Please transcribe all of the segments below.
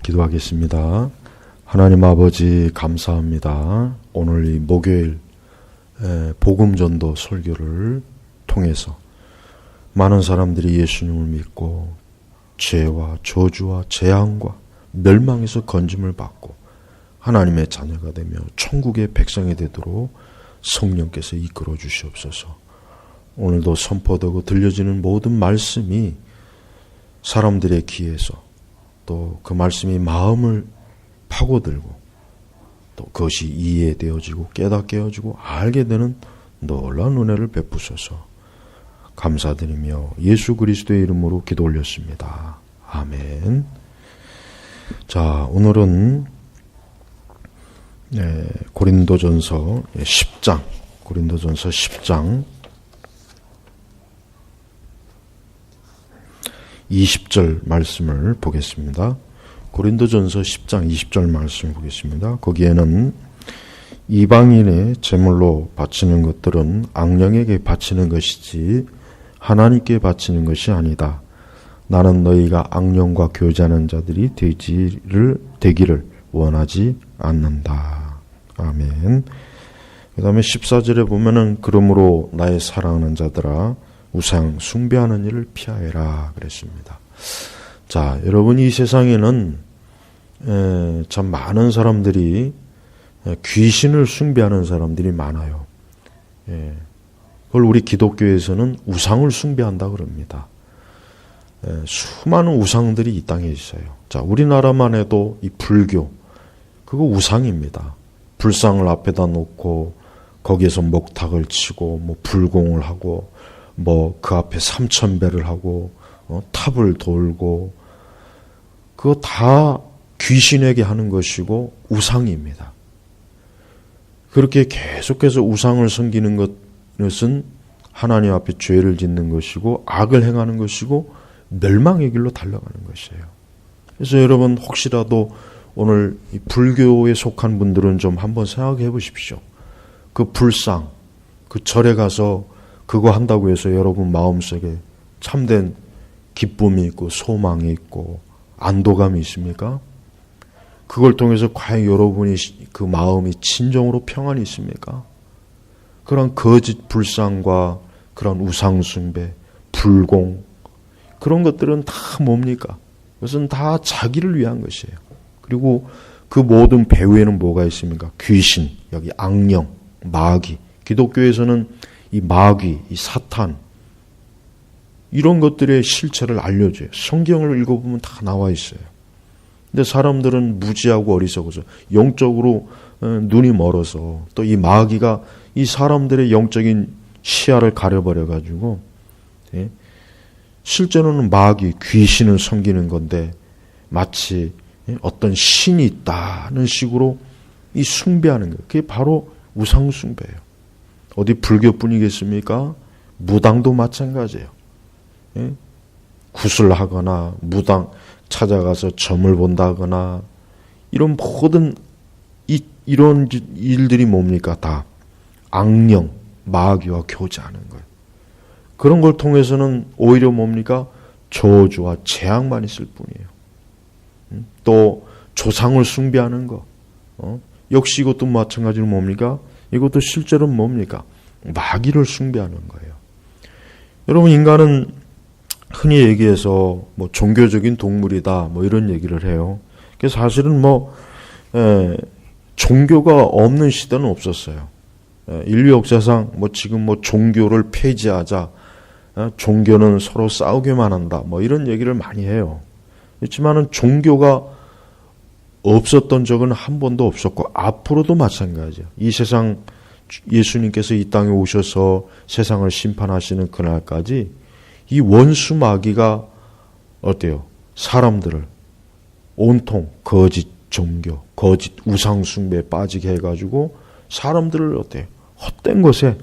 기도하겠습니다. 하나님 아버지 감사합니다. 오늘 이 목요일 복음전도 설교를 통해서 많은 사람들이 예수님을 믿고 죄와 저주와 재앙과 멸망에서 건짐을 받고 하나님의 자녀가 되며 천국의 백성이 되도록 성령께서 이끌어 주시옵소서. 오늘도 선포되고 들려지는 모든 말씀이 사람들의 귀에서 또 그 말씀이 마음을 파고들고 또 그것이 이해되어지고 깨닫게 해지고 알게 되는 놀라운 은혜를 베푸소서. 감사드리며 예수 그리스도의 이름으로 기도 올렸습니다. 아멘. 자, 오늘은 고린도전서 10장 20절 말씀을 보겠습니다. 고린도전서 10장 20절 말씀을 보겠습니다. 거기에는 이방인의 제물로 바치는 것들은 악령에게 바치는 것이지 하나님께 바치는 것이 아니다. 나는 너희가 악령과 교제하는 자들이 되기를 원하지 않는다. 아멘. 그 다음에 14절에 보면은 그러므로 나의 사랑하는 자들아 우상 숭배하는 일을 피하여라 그랬습니다. 자, 여러분 이 세상에는 참 많은 사람들이 귀신을 숭배하는 사람들이 많아요. 그걸 우리 기독교에서는 우상을 숭배한다 그럽니다. 수많은 우상들이 이 땅에 있어요. 자, 우리나라만 해도 이 불교 그거 우상입니다. 불상을 앞에다 놓고 거기에서 목탁을 치고 뭐 불공을 하고 뭐 그 앞에 삼천배를 하고 탑을 돌고 그거 다 귀신에게 하는 것이고 우상입니다. 그렇게 계속해서 우상을 섬기는 것은 하나님 앞에 죄를 짓는 것이고 악을 행하는 것이고 멸망의 길로 달려가는 것이에요. 그래서 여러분 혹시라도 오늘 이 불교에 속한 분들은 좀 한번 생각해 보십시오. 그 불상, 그 절에 가서 그거 한다고 해서 여러분 마음속에 참된 기쁨이 있고 소망이 있고 안도감이 있습니까? 그걸 통해서 과연 여러분이 그 마음이 진정으로 평안이 있습니까? 그런 거짓 불상과 그런 우상숭배, 불공 그런 것들은 다 뭡니까? 그것은 다 자기를 위한 것이에요. 그리고 그 모든 배후에는 뭐가 있습니까? 귀신, 여기 악령, 마귀. 기독교에서는 이 마귀, 이 사탄 이런 것들의 실체를 알려줘요. 성경을 읽어보면 다 나와 있어요. 근데 사람들은 무지하고 어리석어서 영적으로 눈이 멀어서 또 이 마귀가 이 사람들의 영적인 시야를 가려버려가지고 실제로는 마귀, 귀신을 섬기는 건데 마치 어떤 신이 있다는 식으로 이 숭배하는 거예요. 그게 바로 우상숭배예요. 어디 불교뿐이겠습니까? 무당도 마찬가지예요. 구슬하거나 무당 찾아가서 점을 본다거나 이런 모든 이런 일들이 뭡니까? 다 악령, 마귀와 교제하는 거예요. 그런 걸 통해서는 오히려 뭡니까? 저주와 재앙만 있을 뿐이에요. 또 조상을 숭배하는 거. 역시 이것도 마찬가지로 뭡니까? 이것도 실제로는 뭡니까? 마귀를 숭배하는 거예요. 여러분 인간은 흔히 얘기해서 뭐 종교적인 동물이다 뭐 이런 얘기를 해요. 그래서 사실은 종교가 없는 시대는 없었어요. 인류 역사상 뭐 지금 뭐 종교를 폐지하자, 종교는 서로 싸우게만 한다 뭐 이런 얘기를 많이 해요. 그렇지만은 종교가 없었던 적은 한 번도 없었고 앞으로도 마찬가지예요. 이 세상 예수님께서 이 땅에 오셔서 세상을 심판하시는 그날까지 이 원수 마귀가 어때요? 사람들을 온통 거짓 종교, 거짓 우상 숭배에 빠지게 해가지고 사람들을 어때요? 헛된 것에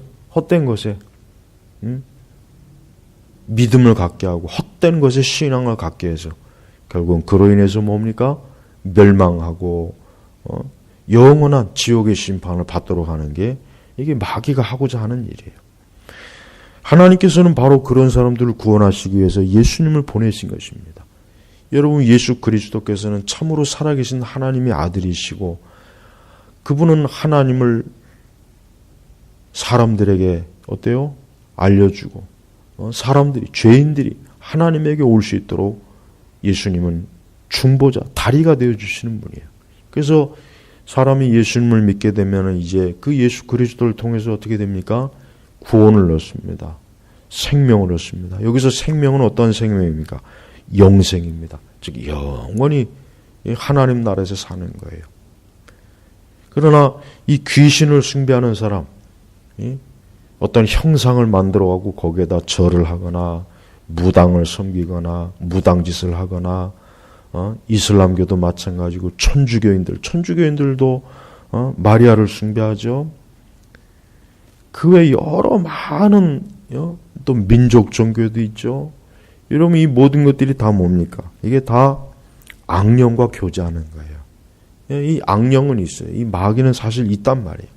믿음을 갖게 하고 헛된 것에 신앙을 갖게 해서 결국은 그로 인해서 뭡니까? 멸망하고 영원한 지옥의 심판을 받도록 하는 게 이게 마귀가 하고자 하는 일이에요. 하나님께서는 바로 그런 사람들을 구원하시기 위해서 예수님을 보내신 것입니다. 여러분, 예수 그리스도께서는 참으로 살아계신 하나님의 아들이시고 그분은 하나님을 사람들에게 어때요? 알려주고 사람들이, 죄인들이 하나님에게 올 수 있도록 예수님은 중보자, 다리가 되어주시는 분이에요. 그래서 사람이 예수님을 믿게 되면 이제 그 예수 그리스도를 통해서 어떻게 됩니까? 구원을 얻습니다. 생명을 얻습니다. 여기서 생명은 어떤 생명입니까? 영생입니다. 즉 영원히 하나님 나라에서 사는 거예요. 그러나 이 귀신을 숭배하는 사람, 어떤 형상을 만들어가고 거기에다 절을 하거나 무당을 섬기거나 무당짓을 하거나 이슬람교도 마찬가지고 천주교인들도 마리아를 숭배하죠. 그 외 여러 많은 또 민족 종교도 있죠. 여러분, 이 모든 것들이 다 뭡니까? 이게 다 악령과 교제하는 거예요. 이 악령은 있어요. 이 마귀는 사실 있단 말이에요.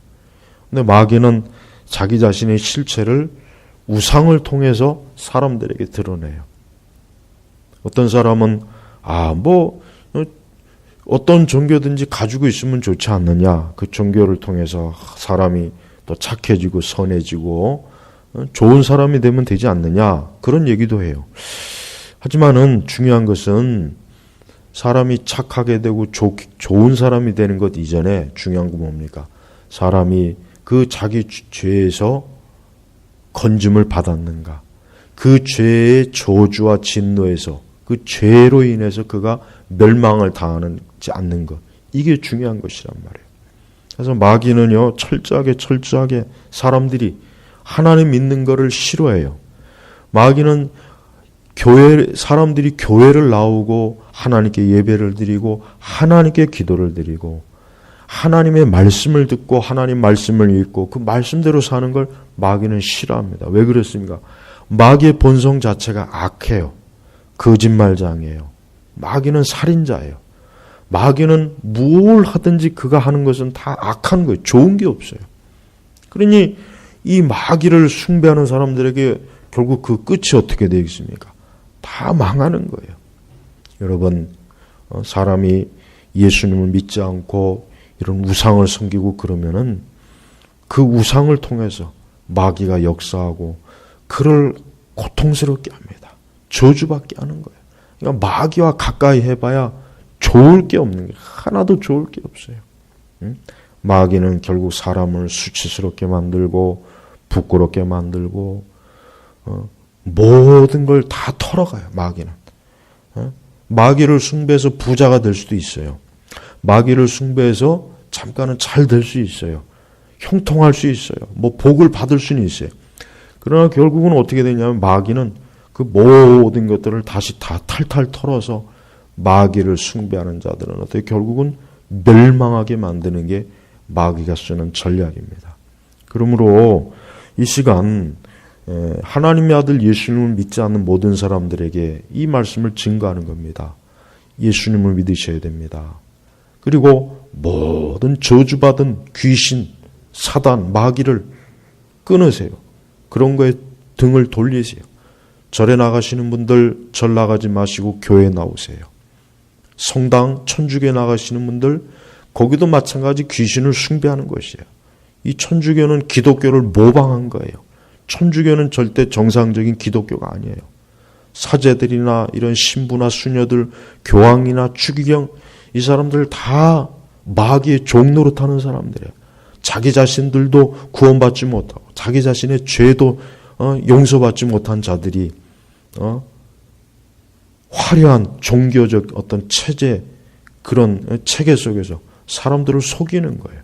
근데 마귀는 자기 자신의 실체를 우상을 통해서 사람들에게 드러내요. 어떤 사람은 어떤 종교든지 가지고 있으면 좋지 않느냐. 그 종교를 통해서 사람이 더 착해지고 선해지고 좋은 사람이 되면 되지 않느냐. 그런 얘기도 해요. 하지만은 중요한 것은 사람이 착하게 되고 좋은 사람이 되는 것 이전에 중요한 건 뭡니까? 사람이 그 자기 죄에서 건짐을 받았는가? 그 죄의 저주와 진노에서 그 죄로 인해서 그가 멸망을 당하지 않는 것. 이게 중요한 것이란 말이에요. 그래서 마귀는요, 철저하게 사람들이 하나님 믿는 것을 싫어해요. 마귀는 사람들이 교회를 나오고 하나님께 예배를 드리고 하나님께 기도를 드리고 하나님의 말씀을 듣고 하나님 말씀을 읽고 그 말씀대로 사는 걸 마귀는 싫어합니다. 왜 그렇습니까? 마귀의 본성 자체가 악해요. 거짓말장이에요. 마귀는 살인자예요. 마귀는 뭘 하든지 그가 하는 것은 다 악한 거예요. 좋은 게 없어요. 그러니 이 마귀를 숭배하는 사람들에게 결국 그 끝이 어떻게 되겠습니까? 다 망하는 거예요. 여러분, 사람이 예수님을 믿지 않고 이런 우상을 섬기고 그러면은 그 우상을 통해서 마귀가 역사하고 그를 고통스럽게 합니다. 저주받게 하는 거예요. 그러니까 마귀와 가까이 해봐야 좋을 게 없는 게 하나도 좋을 게 없어요. 마귀는 결국 사람을 수치스럽게 만들고 부끄럽게 만들고 모든 걸 다 털어가요. 마귀는. 마귀를 숭배해서 부자가 될 수도 있어요. 마귀를 숭배해서 잠깐은 잘 될 수 있어요. 형통할 수 있어요. 복을 받을 수는 있어요. 그러나 결국은 어떻게 되냐면 마귀는 그 모든 것들을 다시 다 탈탈 털어서 마귀를 숭배하는 자들은 어떻게 결국은 멸망하게 만드는 게 마귀가 쓰는 전략입니다. 그러므로 이 시간 하나님의 아들 예수님을 믿지 않는 모든 사람들에게 이 말씀을 증거하는 겁니다. 예수님을 믿으셔야 됩니다. 그리고 모든 저주받은 귀신, 사단, 마귀를 끊으세요. 그런 거에 등을 돌리세요. 절에 나가시는 분들 절 나가지 마시고 교회에 나오세요. 성당, 천주교에 나가시는 분들 거기도 마찬가지 귀신을 숭배하는 것이에요. 이 천주교는 기독교를 모방한 거예요. 천주교는 절대 정상적인 기독교가 아니에요. 사제들이나 이런 신부나 수녀들, 교황이나 추기경 이 사람들 다 마귀의 종노릇 하는 사람들이에요. 자기 자신들도 구원받지 못하고 자기 자신의 죄도 용서받지 못한 자들이 화려한 종교적 어떤 체제 그런 체계 속에서 사람들을 속이는 거예요.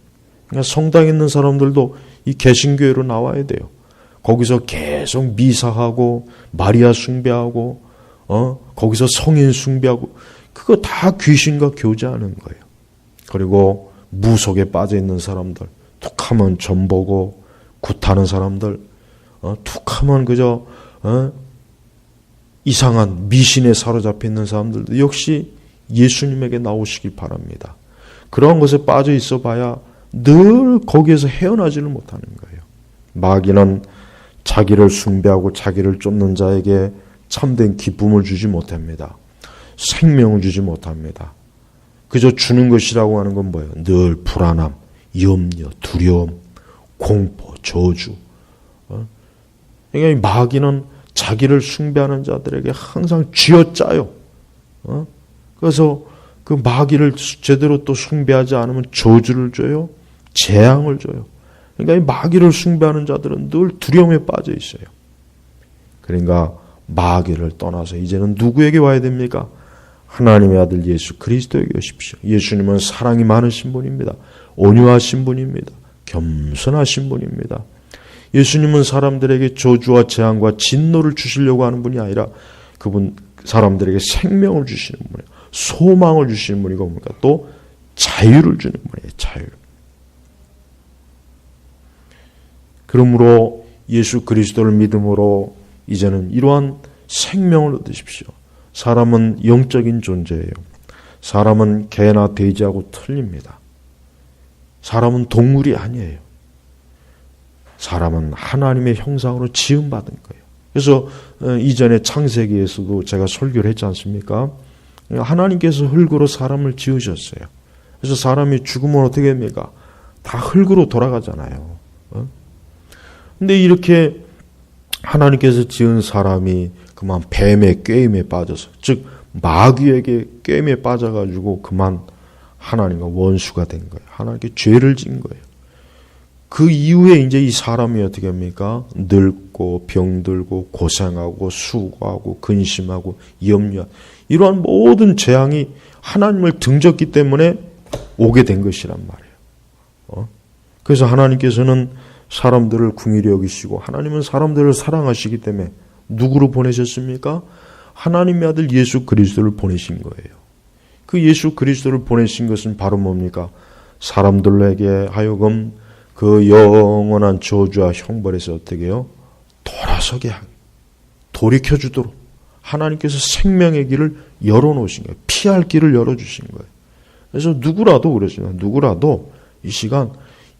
그러니까 성당에 있는 사람들도 이 개신교회로 나와야 돼요. 거기서 계속 미사하고 마리아 숭배하고 거기서 성인 숭배하고 그거 다 귀신과 교제하는 거예요. 그리고 무속에 빠져 있는 사람들, 툭하면 전보고 굿하는 사람들, 툭하면 그저 이상한 미신에 사로잡혀 있는 사람들도 역시 예수님에게 나오시길 바랍니다. 그런 것에 빠져 있어 봐야 늘 거기에서 헤어나지를 못하는 거예요. 마귀는 자기를 숭배하고 자기를 쫓는 자에게 참된 기쁨을 주지 못합니다. 생명을 주지 못합니다. 그저 주는 것이라고 하는 건 뭐예요? 늘 불안함, 염려, 두려움, 공포, 저주. 그러니까 이 마귀는 자기를 숭배하는 자들에게 항상 쥐어짜요. 그래서 그 마귀를 제대로 또 숭배하지 않으면 저주를 줘요. 재앙을 줘요. 그러니까 이 마귀를 숭배하는 자들은 늘 두려움에 빠져 있어요. 그러니까 마귀를 떠나서 이제는 누구에게 와야 됩니까? 하나님의 아들 예수 그리스도에게 오십시오. 예수님은 사랑이 많으신 분입니다. 온유하신 분입니다. 겸손하신 분입니다. 예수님은 사람들에게 저주와 재앙과 진노를 주시려고 하는 분이 아니라 그분 사람들에게 생명을 주시는 분이에요. 소망을 주시는 분이고 뭡니까? 또 자유를 주는 분이에요. 자유. 그러므로 예수 그리스도를 믿음으로 이제는 이러한 생명을 얻으십시오. 사람은 영적인 존재예요. 사람은 개나 돼지하고 틀립니다. 사람은 동물이 아니에요. 사람은 하나님의 형상으로 지음받은 거예요. 그래서 이전에 창세기에서도 제가 설교를 했지 않습니까? 하나님께서 흙으로 사람을 지으셨어요. 그래서 사람이 죽으면 어떻게 됩니까? 다 흙으로 돌아가잖아요. 근데 이렇게 하나님께서 지은 사람이 그만 뱀의 꾀임에 빠져서, 즉 마귀에게 꾀임에 빠져가지고 그만 하나님과 원수가 된 거예요. 하나님께 죄를 지은 거예요. 그 이후에 이제 이 사람이 어떻게 합니까? 늙고 병들고 고생하고 수고하고 근심하고 염려하고 이러한 모든 재앙이 하나님을 등졌기 때문에 오게 된 것이란 말이에요. 그래서 하나님께서는 사람들을 긍휼히 여기시고 하나님은 사람들을 사랑하시기 때문에 누구로 보내셨습니까? 하나님의 아들 예수 그리스도를 보내신 거예요. 그 예수 그리스도를 보내신 것은 바로 뭡니까? 사람들에게 하여금 그 영원한 저주와 형벌에서 어떻게 해요? 돌아서게 하고 돌이켜주도록 하나님께서 생명의 길을 열어놓으신 거예요. 피할 길을 열어주신 거예요. 그래서 누구라도 그렇습니다. 누구라도 이 시간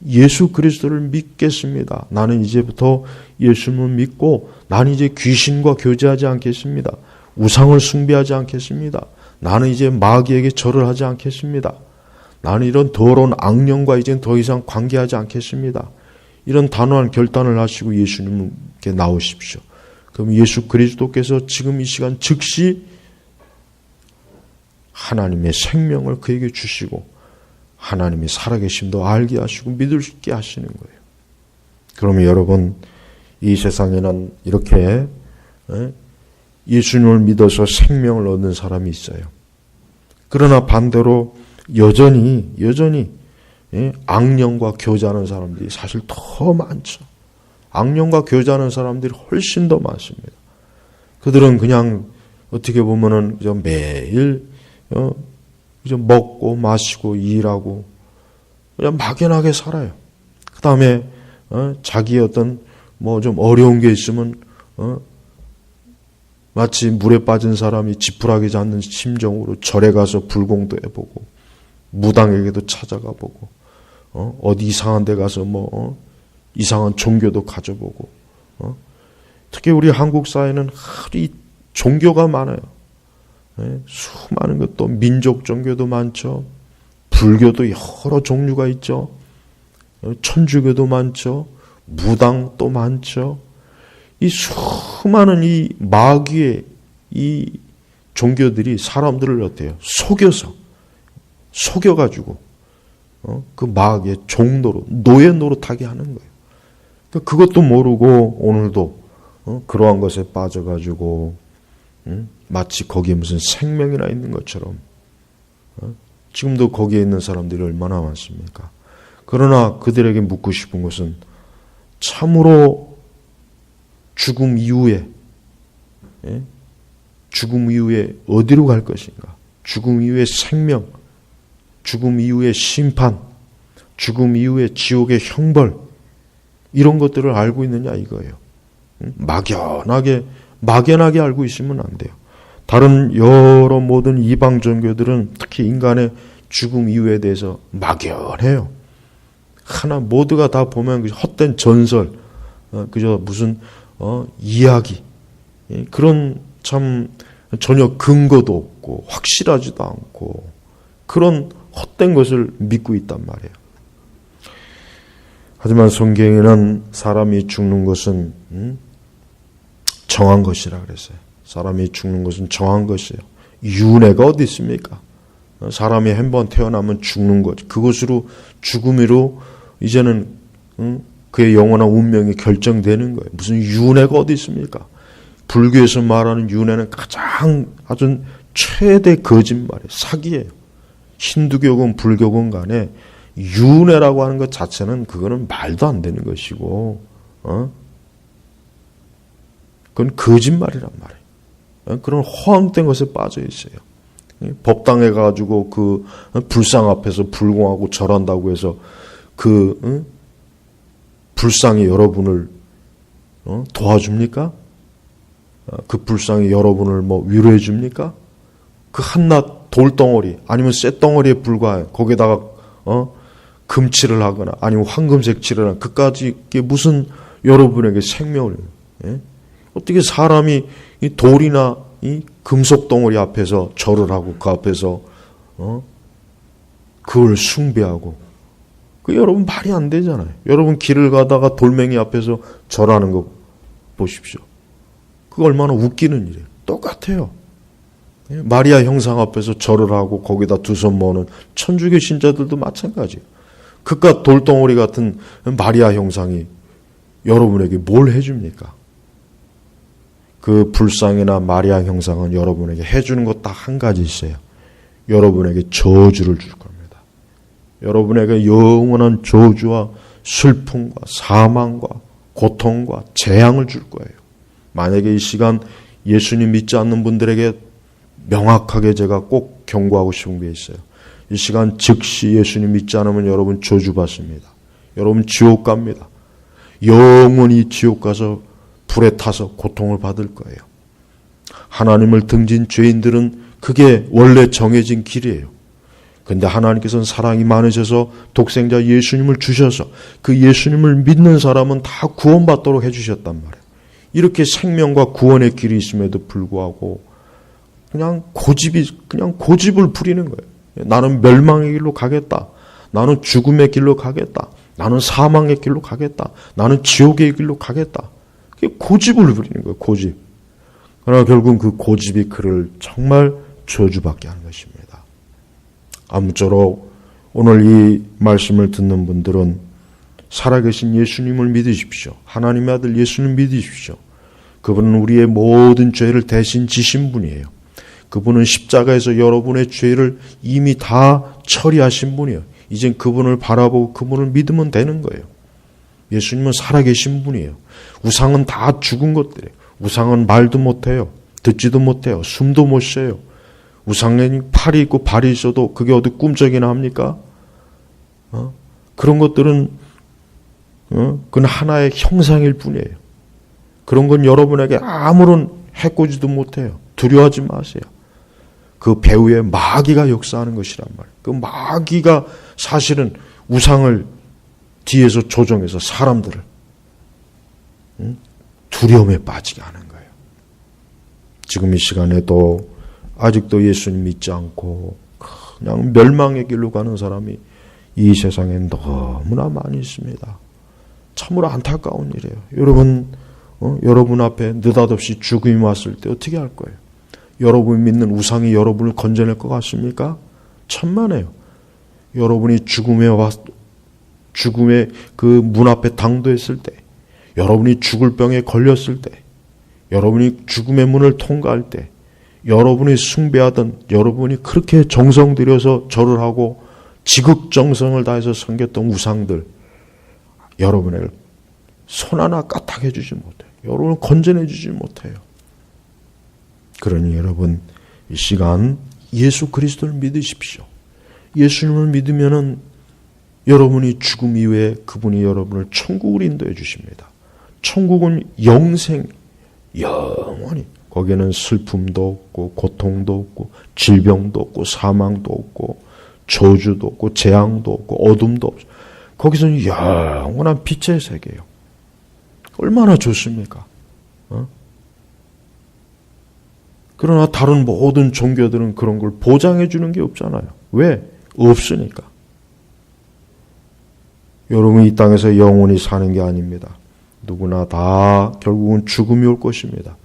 예수 그리스도를 믿겠습니다. 나는 이제부터 예수님을 믿고 나는 이제 귀신과 교제하지 않겠습니다. 우상을 숭배하지 않겠습니다. 나는 이제 마귀에게 절을 하지 않겠습니다. 나는 이런 더러운 악령과 이제 더 이상 관계하지 않겠습니다. 이런 단호한 결단을 하시고 예수님께 나오십시오. 그럼 예수 그리스도께서 지금 이 시간 즉시 하나님의 생명을 그에게 주시고 하나님의 살아계심도 알게 하시고 믿을 수 있게 하시는 거예요. 그러면 여러분 이 세상에는 이렇게 예수님을 믿어서 생명을 얻는 사람이 있어요. 그러나 반대로 여전히 악령과 교제하는 사람들이 사실 더 많죠. 악령과 교제하는 사람들이 훨씬 더 많습니다. 그들은 그냥 어떻게 보면은 그냥 매일 그냥 먹고 마시고 일하고 그냥 막연하게 살아요. 그 다음에 자기의 어떤 뭐 좀 어려운 게 있으면 마치 물에 빠진 사람이 지푸라기 잡는 심정으로 절에 가서 불공도 해보고 무당에게도 찾아가 보고 어디 이상한 데 가서 이상한 종교도 가져보고 특히 우리 한국 사회는 하도 이 종교가 많아요. 수많은 것도 민족 종교도 많죠. 불교도 여러 종류가 있죠. 천주교도 많죠. 무당도 많죠. 이 수많은 이 마귀의 이 종교들이 사람들을 어때요? 속여가지고 그 마귀의 종노로 노예 노릇하게 하는 거예요. 그것도 모르고 오늘도 그러한 것에 빠져가지고 마치 거기에 무슨 생명이나 있는 것처럼 지금도 거기에 있는 사람들이 얼마나 많습니까? 그러나 그들에게 묻고 싶은 것은 참으로 죽음 이후에 어디로 갈 것인가? 죽음 이후의 생명, 죽음 이후의 심판, 죽음 이후의 지옥의 형벌 이런 것들을 알고 있느냐 이거예요. 막연하게 알고 있으면 안 돼요. 다른 여러 모든 이방 종교들은 특히 인간의 죽음 이후에 대해서 막연해요. 하나 모두가 다 보면 헛된 전설, 그저 무슨 이야기 그런 참 전혀 근거도 없고 않고 확실하지도 않고 그런 헛된 것을 믿고 있단 말이에요. 하지만 성경에는 사람이 죽는 것은 정한 것이라 그랬어요. 사람이 죽는 것은 정한 것이에요. 윤회가 어디 있습니까? 사람이 한번 태어나면 죽는 것. 그것으로 죽음으로 이제는 그의 영원한 운명이 결정되는 거예요. 무슨 윤회가 어디 있습니까? 불교에서 말하는 윤회는 가장 아주 최대 거짓말이에요. 사기예요. 힌두교건 불교건 간에 윤회라고 하는 것 자체는 그거는 말도 안 되는 것이고 그건 거짓말이란 말이에요. 그런 허황된 것에 빠져 있어요. 법당에 가지고 그 불상 앞에서 불공하고 절한다고 해서 그 불상이 여러분을 도와줍니까? 그 불상이 여러분을 뭐 위로해 줍니까? 그 한낱 돌덩어리 아니면 쇳덩어리에 불과해. 거기다가 금칠을 하거나 아니면 황금색 칠을 하거나 그까지 무슨 여러분에게 생명을 어떻게 사람이 이 돌이나 이 금속 덩어리 앞에서 절을 하고 그 앞에서 그걸 숭배하고 그 여러분 말이 안 되잖아요. 여러분 길을 가다가 돌멩이 앞에서 절하는 거 보십시오. 그거 얼마나 웃기는 일이에요. 똑같아요. 마리아 형상 앞에서 절을 하고 거기다 두 손 모으는 천주교 신자들도 마찬가지예요. 그깟 돌덩어리 같은 마리아 형상이 여러분에게 뭘 해줍니까? 그 불상이나 마리아 형상은 여러분에게 해주는 것 딱 한 가지 있어요. 여러분에게 저주를 줄 겁니다. 여러분에게 영원한 저주와 슬픔과 사망과 고통과 재앙을 줄 거예요. 만약에 이 시간 예수님 믿지 않는 분들에게 명확하게 제가 꼭 경고하고 싶은 게 있어요. 이 시간 즉시 예수님 믿지 않으면 여러분 저주받습니다. 여러분 지옥 갑니다. 영원히 지옥 가서 불에 타서 고통을 받을 거예요. 하나님을 등진 죄인들은 그게 원래 정해진 길이에요. 그런데 하나님께서는 사랑이 많으셔서 독생자 예수님을 주셔서 그 예수님을 믿는 사람은 다 구원받도록 해주셨단 말이에요. 이렇게 생명과 구원의 길이 있음에도 불구하고 그냥 고집을 부리는 거예요. 나는 멸망의 길로 가겠다. 나는 죽음의 길로 가겠다. 나는 사망의 길로 가겠다. 나는 지옥의 길로 가겠다. 그게 고집을 부리는 거예요. 고집. 그러나 결국은 그 고집이 그를 정말 저주받게 하는 것입니다. 아무쪼록 오늘 이 말씀을 듣는 분들은 살아계신 예수님을 믿으십시오. 하나님의 아들 예수님 믿으십시오. 그분은 우리의 모든 죄를 대신 지신 분이에요. 그분은 십자가에서 여러분의 죄를 이미 다 처리하신 분이에요. 이젠 그분을 바라보고 그분을 믿으면 되는 거예요. 예수님은 살아계신 분이에요. 우상은 다 죽은 것들이에요. 우상은 말도 못해요. 듣지도 못해요. 숨도 못 쉬어요. 우상에 팔이 있고 발이 있어도 그게 어디 꿈쩍이나 합니까? 그런 것들은 그건 하나의 형상일 뿐이에요. 그런 건 여러분에게 아무런 해코지도 못해요. 두려워하지 마세요. 그 배후에 마귀가 역사하는 것이란 말이에요. 그 마귀가 사실은 우상을 뒤에서 조종해서 사람들을 두려움에 빠지게 하는 거예요. 지금 이 시간에도 아직도 예수님 믿지 않고 그냥 멸망의 길로 가는 사람이 이 세상에 너무나 많이 있습니다. 참으로 안타까운 일이에요. 여러분 앞에 느닷없이 죽음이 왔을 때 어떻게 할 거예요? 여러분이 믿는 우상이 여러분을 건져낼 것 같습니까? 천만에요. 여러분이 죽음의 그 문 앞에 당도했을 때, 여러분이 죽을 병에 걸렸을 때, 여러분이 죽음의 문을 통과할 때, 여러분이 숭배하던, 여러분이 그렇게 정성 들여서 절을 하고 지극정성을 다해서 섬겼던 우상들, 여러분을 손 하나 까딱해 주지 못해요. 여러분을 건져내 주지 못해요. 그러니 여러분 이 시간 예수 그리스도를 믿으십시오. 예수님을 믿으면은 여러분이 죽음 이후에 그분이 여러분을 천국으로 인도해 주십니다. 천국은 영생, 영원히 거기에는 슬픔도 없고 고통도 없고 질병도 없고 사망도 없고 저주도 없고 재앙도 없고 어둠도 없고 거기서는 영원한 빛의 세계예요. 얼마나 좋습니까? 그러나 다른 모든 종교들은 그런 걸 보장해 주는 게 없잖아요. 왜? 없으니까. 여러분이 이 땅에서 영원히 사는 게 아닙니다. 누구나 다 결국은 죽음이 올 것입니다.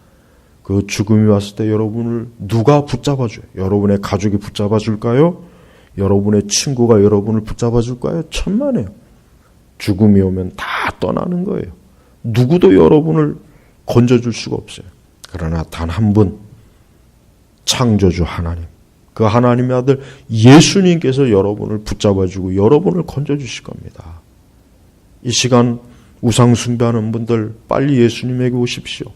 그 죽음이 왔을 때 여러분을 누가 붙잡아줘요? 여러분의 가족이 붙잡아줄까요? 여러분의 친구가 여러분을 붙잡아줄까요? 천만에요. 죽음이 오면 다 떠나는 거예요. 누구도 여러분을 건져줄 수가 없어요. 그러나 단 한 분, 창조주 하나님, 그 하나님의 아들 예수님께서 여러분을 붙잡아주고 여러분을 건져주실 겁니다. 이 시간 우상 숭배하는 분들 빨리 예수님에게 오십시오.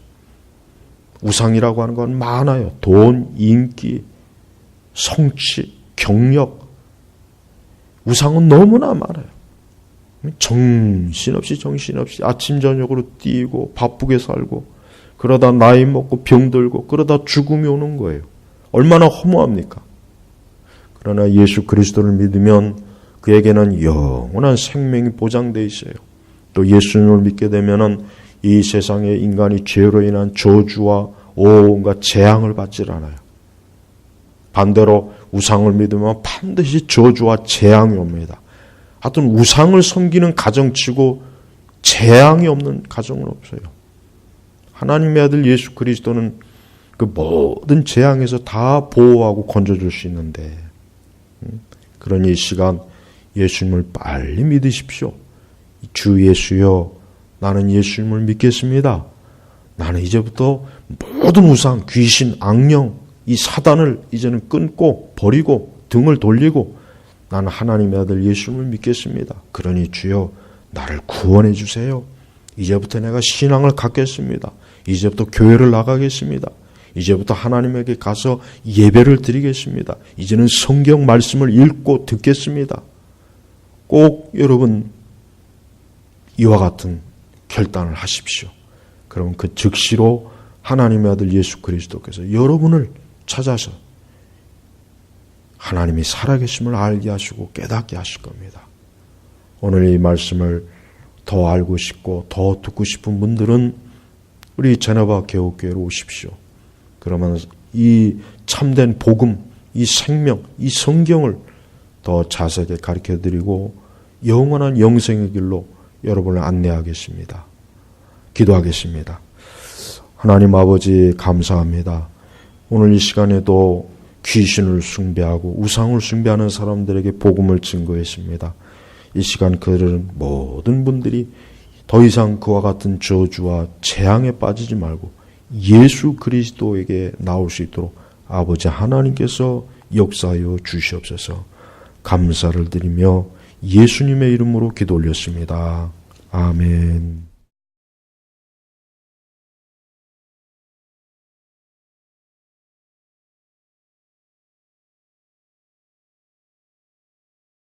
우상이라고 하는 건 많아요. 돈, 인기, 성취, 경력. 우상은 너무나 많아요. 정신없이 아침 저녁으로 뛰고 바쁘게 살고 그러다 나이 먹고 병들고 그러다 죽음이 오는 거예요. 얼마나 허무합니까? 그러나 예수 그리스도를 믿으면 그에게는 영원한 생명이 보장되어 있어요. 또 예수님을 믿게 되면은 이 세상에 인간이 죄로 인한 저주와 온갖 재앙을 받질 않아요. 반대로 우상을 믿으면 반드시 저주와 재앙이 옵니다. 하여튼 우상을 섬기는 가정치고 재앙이 없는 가정은 없어요. 하나님의 아들 예수 그리스도는 그 모든 재앙에서 다 보호하고 건져줄 수 있는데, 그러니 이 시간 예수님을 빨리 믿으십시오. 주 예수여, 나는 예수님을 믿겠습니다. 나는 이제부터 모든 우상, 귀신, 악령, 이 사단을 이제는 끊고 버리고 등을 돌리고 나는 하나님의 아들 예수님을 믿겠습니다. 그러니 주여 나를 구원해 주세요. 이제부터 내가 신앙을 갖겠습니다. 이제부터 교회를 나가겠습니다. 이제부터 하나님에게 가서 예배를 드리겠습니다. 이제는 성경 말씀을 읽고 듣겠습니다. 꼭 여러분 이와 같은 결단을 하십시오. 그러면 그 즉시로 하나님의 아들 예수 그리스도께서 여러분을 찾아서 하나님이 살아계심을 알게 하시고 깨닫게 하실 겁니다. 오늘 이 말씀을 더 알고 싶고 더 듣고 싶은 분들은 우리 제네바 개옥교회로 오십시오. 그러면 이 참된 복음, 이 생명, 이 성경을 더 자세하게 가르쳐드리고 영원한 영생의 길로 여러분을 안내하겠습니다. 기도하겠습니다. 하나님 아버지 감사합니다. 오늘 이 시간에도 귀신을 숭배하고 우상을 숭배하는 사람들에게 복음을 증거했습니다. 이 시간 그들은 모든 분들이 더 이상 그와 같은 저주와 재앙에 빠지지 말고 예수 그리스도에게 나올 수 있도록 아버지 하나님께서 역사하여 주시옵소서. 감사를 드리며 예수님의 이름으로 기도 올렸습니다. 아멘.